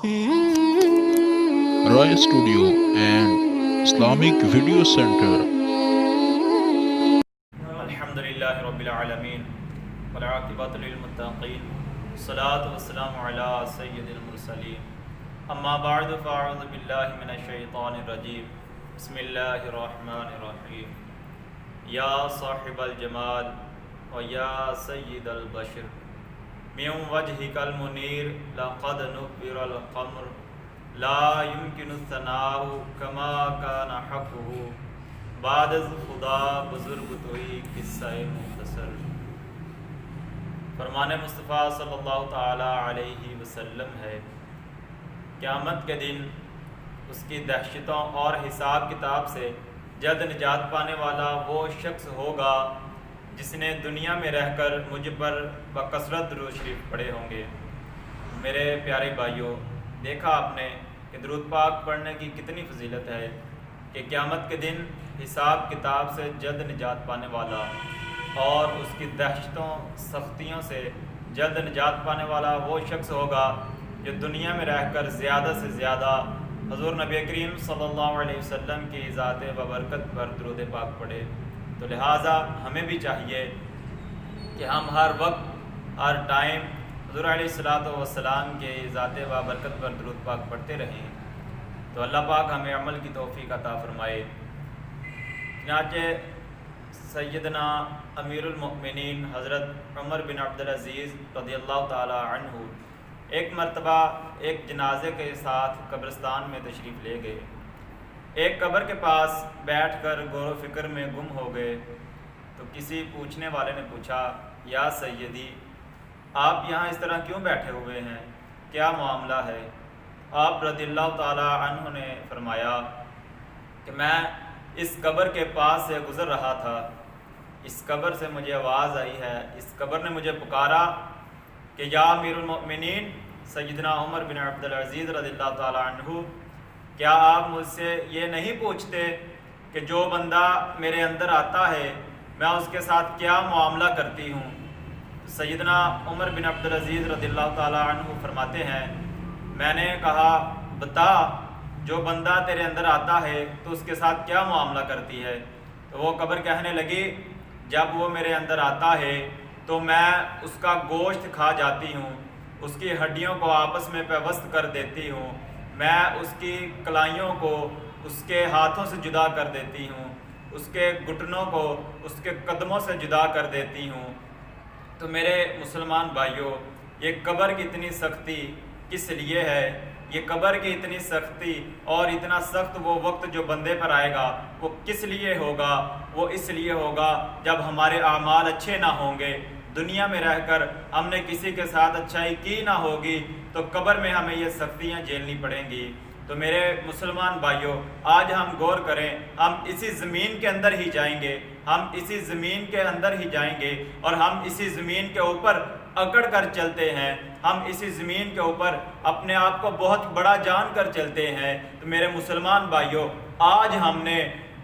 Roy Studio and Islamic Video Center. الحمدللہ رب العالمین والعاقبۃ للمتقین والصلاۃ والسلام علی سید المرسلین اما بعد فاعوذ باللہ من الشیطان الرجیم بسم اللہ الرحمن الرحیم یا صاحب الجمال و یا سید البشر من وجهک المنیر لقد نبر القمر لا يمكن الثناء كما كان حقه بعد از خدا بزرگ توئی قصہ مختصر۔ فرمان مصطفیٰ صلی اللہ تعالی علیہ وسلم ہے، قیامت کے دن اس کی دہشتوں اور حساب کتاب سے جلد نجات پانے والا وہ شخص ہوگا جس نے دنیا میں رہ کر مجھ پر بکثرت درود شریف پڑھے ہوں گے۔ میرے پیارے بھائیوں، دیکھا آپ نے کہ درود پاک پڑھنے کی کتنی فضیلت ہے کہ قیامت کے دن حساب کتاب سے جلد نجات پانے والا اور اس کی دہشتوں سختیوں سے جلد نجات پانے والا وہ شخص ہوگا جو دنیا میں رہ کر زیادہ سے زیادہ حضور نبی کریم صلی اللہ علیہ وسلم کی ذات ببرکت پر درود پاک پڑھے۔ تو لہٰذا ہمیں بھی چاہیے کہ ہم ہر وقت ہر ٹائم حضور علیہ الصلاۃ والسلام کے ذات ببرکت پر درود پاک پڑھتے رہیں۔ تو اللہ پاک ہمیں عمل کی توفیق عطا فرمائے۔ چنانچہ سیدنا امیر المؤمنین حضرت عمر بن عبدالعزیز رضی اللہ تعالی عنہ ایک مرتبہ ایک جنازے کے ساتھ قبرستان میں تشریف لے گئے۔ ایک قبر کے پاس بیٹھ کر غور و فکر میں گم ہو گئے تو کسی پوچھنے والے نے پوچھا، یا سیدی، آپ یہاں اس طرح کیوں بیٹھے ہوئے ہیں؟ کیا معاملہ ہے؟ آپ رضی اللہ تعالی عنہ نے فرمایا کہ میں اس قبر کے پاس سے گزر رہا تھا، اس قبر سے مجھے آواز آئی ہے، اس قبر نے مجھے پکارا کہ یا امیر المؤمنین سیدنا عمر بن عبدالعزیز رضی اللہ تعالی عنہ، کیا آپ مجھ سے یہ نہیں پوچھتے کہ جو بندہ میرے اندر آتا ہے میں اس کے ساتھ کیا معاملہ کرتی ہوں؟ سیدنا عمر بن عبدالعزیز رضی اللہ تعالی عنہ فرماتے ہیں، میں نے کہا بتا، جو بندہ تیرے اندر آتا ہے تو اس کے ساتھ کیا معاملہ کرتی ہے؟ تو وہ قبر کہنے لگی، جب وہ میرے اندر آتا ہے تو میں اس کا گوشت کھا جاتی ہوں، اس کی ہڈیوں کو آپس میں پیوست کر دیتی ہوں، میں اس کی کلائیوں کو اس کے ہاتھوں سے جدا کر دیتی ہوں، اس کے گھٹنوں کو اس کے قدموں سے جدا کر دیتی ہوں۔ تو میرے مسلمان بھائیوں، یہ قبر کی اتنی سختی کس لیے ہے؟ یہ قبر کی اتنی سختی اور اتنا سخت وہ وقت جو بندے پر آئے گا وہ کس لیے ہوگا؟ وہ اس لیے ہوگا جب ہمارے اعمال اچھے نہ ہوں گے، دنیا میں رہ کر ہم نے کسی کے ساتھ اچھائی کی نہ ہوگی تو قبر میں ہمیں یہ سختیاں جھیلنی پڑیں گی۔ تو میرے مسلمان بھائیوں، آج ہم غور کریں، ہم اسی زمین کے اندر ہی جائیں گے، ہم اسی زمین کے اندر ہی جائیں گے اور ہم اسی زمین کے اوپر اکڑ کر چلتے ہیں، ہم اسی زمین کے اوپر اپنے آپ کو بہت بڑا جان کر چلتے ہیں۔ تو میرے مسلمان بھائیوں، آج ہم نے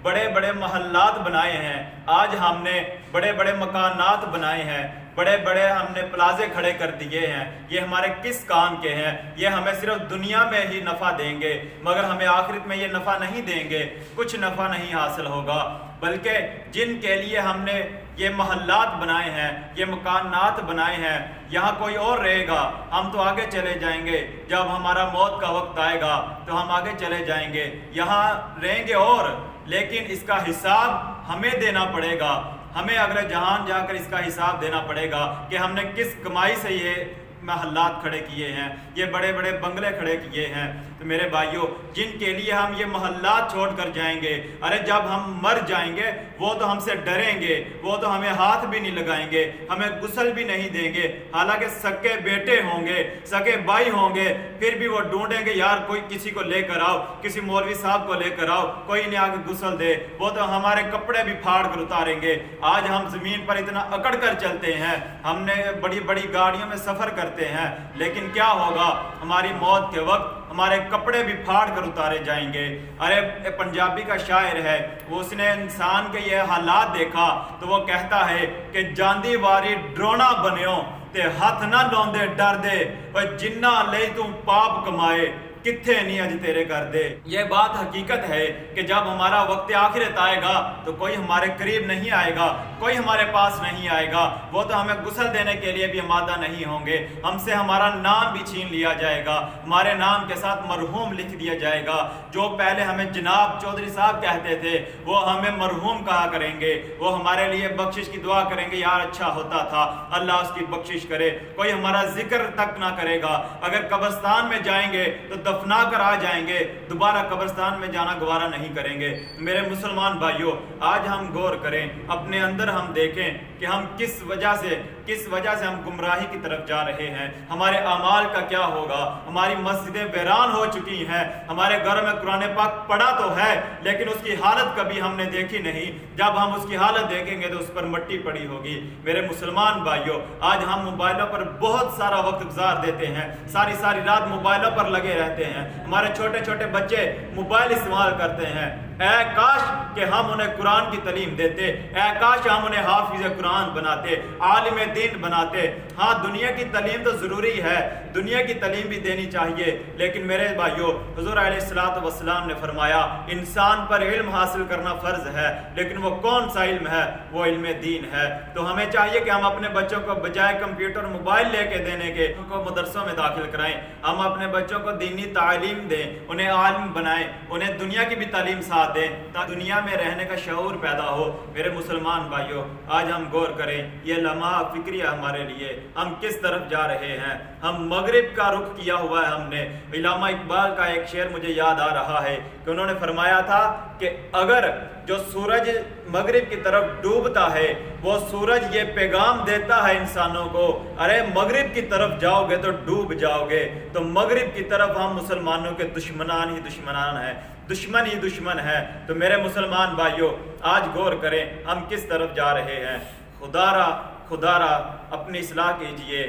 بڑے بڑے محلات بنائے ہیں، آج ہم نے بڑے بڑے مکانات بنائے ہیں، بڑے بڑے ہم نے پلازے کھڑے کر دیے ہیں، یہ ہمارے کس کام کے ہیں؟ یہ ہمیں صرف دنیا میں ہی نفع دیں گے مگر ہمیں آخرت میں یہ نفع نہیں دیں گے، کچھ نفع نہیں حاصل ہوگا۔ بلکہ جن کے لیے ہم نے یہ محلات بنائے ہیں، یہ مکانات بنائے ہیں، یہاں کوئی اور رہے گا، ہم تو آگے چلے جائیں گے، جب ہمارا موت کا وقت آئے گا تو ہم آگے چلے جائیں گے، یہاں رہیں گے اور، لیکن اس کا حساب ہمیں دینا پڑے گا، ہمیں اگلے جہان جا کر اس کا حساب دینا پڑے گا کہ ہم نے کس کمائی سے یہ محلات کھڑے کیے ہیں، یہ بڑے بڑے بنگلے کھڑے کیے ہیں۔ تو میرے بھائیوں، جن کے لیے ہم یہ محلات چھوڑ کر جائیں گے، ارے جب ہم مر جائیں گے وہ تو ہم سے ڈریں گے، وہ تو ہمیں ہاتھ بھی نہیں لگائیں گے، ہمیں غسل بھی نہیں دیں گے، حالانکہ سکے بیٹے ہوں گے، سکے بھائی ہوں گے، پھر بھی وہ ڈھونڈیں گے، یار کوئی کسی کو لے کر آؤ، کسی مولوی صاحب کو لے کر آؤ، کوئی انہیں آگے غسل دے، وہ تو ہمارے کپڑے بھی پھاڑ کر اتاریں گے۔ آج ہم زمین پر اتنا اکڑ کر چلتے ہیں، ہم نے بڑی بڑی گاڑیوں میں سفر کرتے ہیں، لیکن کیا ہوگا؟ ہماری موت کے وقت ہمارے کپڑے بھی پھاڑ کر اتارے جائیں گے۔ ارے پنجابی کا شاعر ہے، وہ اس نے انسان کے یہ حالات دیکھا تو وہ کہتا ہے کہ جاندی واری ڈرونا بنیو تے ہاتھ نہ لاؤندے ڈر دے، اور جنہ لئی تو پاپ کمائے کتھے نہیں اج تیرے کر دے۔ یہ بات حقیقت ہے کہ جب ہمارا وقت آخرت آئے گا تو کوئی ہمارے قریب نہیں آئے گا، کوئی ہمارے پاس نہیں آئے گا، وہ تو ہمیں غسل دینے کے لیے بھی آمادہ نہیں ہوں گے، ہم سے ہمارا نام بھی چھین لیا جائے گا، ہمارے نام کے ساتھ مرحوم لکھ دیا جائے گا۔ جو پہلے ہمیں جناب چودھری صاحب کہتے تھے وہ ہمیں مرحوم کہا کریں گے، وہ ہمارے لیے بخشش کی دعا کریں گے، یار اچھا ہوتا تھا، اللہ اس کی بخشش کرے۔ کوئی ہمارا ذکر تک نہ کرے گا، اگر قبرستان میں جائیں گے تو دفنا کر آ جائیں گے، دوبارہ قبرستان میں جانا گوارا نہیں کریں گے۔ میرے مسلمان بھائیوں، آج ہم غور کریں، اپنے اندر ہم دیکھیں کہ ہم کس وجہ سے ہم گمراہی کی طرف جا رہے ہیں، ہمارے اعمال کا کیا ہوگا۔ ہماری مسجدیں ویران ہو چکی ہیں، ہمارے گھر میں قرآن پاک پڑھا تو ہے لیکن اس کی حالت کبھی ہم نے دیکھی نہیں، جب ہم اس کی حالت دیکھیں گے تو اس پر مٹی پڑی ہوگی۔ میرے مسلمان بھائیوں، آج ہم موبائلوں پر بہت سارا وقت گزار دیتے ہیں، ساری رات موبائلوں پر لگے رہتے ہیں، ہمارے چھوٹے چھوٹے بچے موبائل استعمال کرتے ہیں۔ اے کاش کہ ہم انہیں قرآن کی تعلیم دیتے، اے کاش ہم انہیں حافظ قرآن بناتے، عالم دین بناتے۔ ہاں، دنیا کی تعلیم تو ضروری ہے، دنیا کی تعلیم بھی دینی چاہیے، لیکن میرے بھائیوں، حضور علیہ الصلوۃ والسلام نے فرمایا انسان پر علم حاصل کرنا فرض ہے، لیکن وہ کون سا علم ہے؟ وہ علم دین ہے۔ تو ہمیں چاہیے کہ ہم اپنے بچوں کو بجائے کمپیوٹر موبائل لے کے دینے کے ان کو مدرسوں میں داخل کرائیں، ہم اپنے بچوں کو دینی تعلیم دیں، انہیں عالم بنائیں، انہیں دنیا کی بھی تعلیم ساتھ دیں تاکہ دنیا میں رہنے کا شعور پیدا ہو۔ میرے مسلمان بھائیوں، آج ہم غور کریں، یہ لمحہ فکریہ ہمارے لیے، ہم کس طرف جا رہے ہیں۔ ہم مغرب کا رخ کیا ہوا ہے، ہم نے علامہ اقبال کا ایک شعر مجھے یاد آ رہا ہے کہ انہوں نے فرمایا تھا کہ اگر جو سورج مغرب کی طرف ڈوبتا ہے وہ سورج یہ پیغام دیتا ہے انسانوں کو، ارے مغرب کی طرف جاؤ گے تو ڈوب جاؤ گے۔ تو مغرب کی طرف ہم مسلمانوں کے دشمنان ہی دشمنان ہیں، دشمن ہی دشمن ہے۔ تو میرے مسلمان بھائیوں، آج غور کریں ہم کس طرف جا رہے ہیں۔ خدا را اپنی اصلاح کیجئے،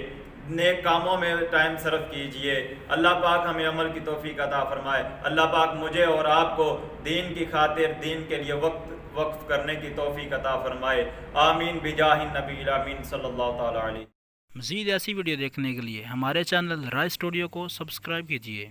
نیک کاموں میں ٹائم صرف کیجئے۔ اللہ پاک ہمیں عمل کی توفیق عطا فرمائے۔ اللہ پاک مجھے اور آپ کو دین کی خاطر، دین کے لیے وقف کرنے کی توفیق عطا فرمائے۔ آمین بجاہ النبی الامین صلی اللہ تعالی علیہ۔ مزید ایسی ویڈیو دیکھنے کے لیے ہمارے چینل رائے اسٹوڈیو کو سبسکرائب کیجیے۔